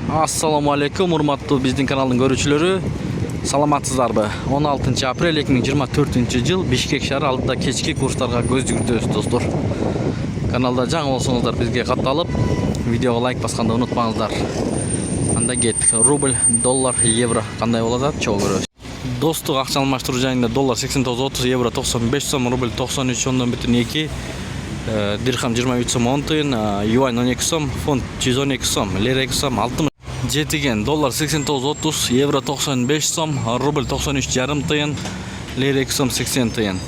Assalamu alaikum, урматтуу биздин каналдын көрүүчүлөрү. Саламатсыздарбы? 16 апрель 2024 жыл Бишкек шаары алдыда кечки курстарга көз жүгүртөбүз достор. Каналда жаңы болсоңуздар бизге катталып, видеого лайк басканды унутпаңыздар. Анда кеттик. Рубль, доллар, евро кандай болот ат чогуу көрөбүз. Достук акча алмаштыруу жайында доллар 89.30, евро 95 сом, рубль 93.2, дирхам 23 сом 10 тыйын, юань 12 сом, фунт 112 сом, лира 2 сом 60 жетиген, доллар 89.30, евро 95 сом, рубль 93,5 тыйын, лира 2 сом 80 тыйын.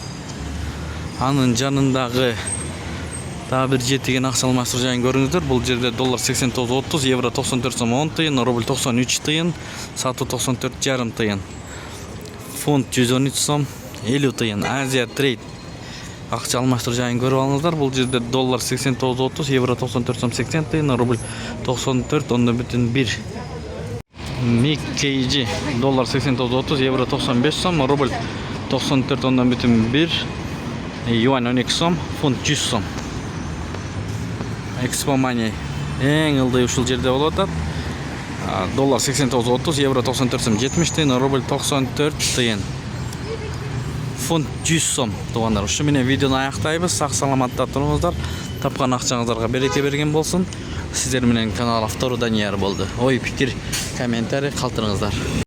Анын жанындагы дагы бир жетиген акча алмаштыруу жайын көрүңүздөр. Бул жерде доллар 89.30, евро 94 сом 10 тыйын, рубль 93 тыйын, сатуу 94,5 тыйын, фунт 113 сом 50 тыйын. Азия трейд акча алмаштыруу жайын көрүп алыңыздар. Бул жерде доллар 89.30, евро 94 сом 80 тыйын, рубль 94,1. Миккейджи доллар 89.30, евро 95 сом, рубль 94,1, юань 12 сом, фунт 100 сом. Экспо Мани эң ылдый ушул жерде болуп атат. Доллар 89.30, евро 94 сом 70 тыйын, рубль 94 тыйын, фунт 100 сом. Туугандар, ушу менен видеону аяктайбыз. Сак саламатта туруңуздар. Тапкан акчаңыздарга береке берген болсун. Сиздер менен канал автору Данияр болду. Ой, пикир, комментарий калтырыңыздар.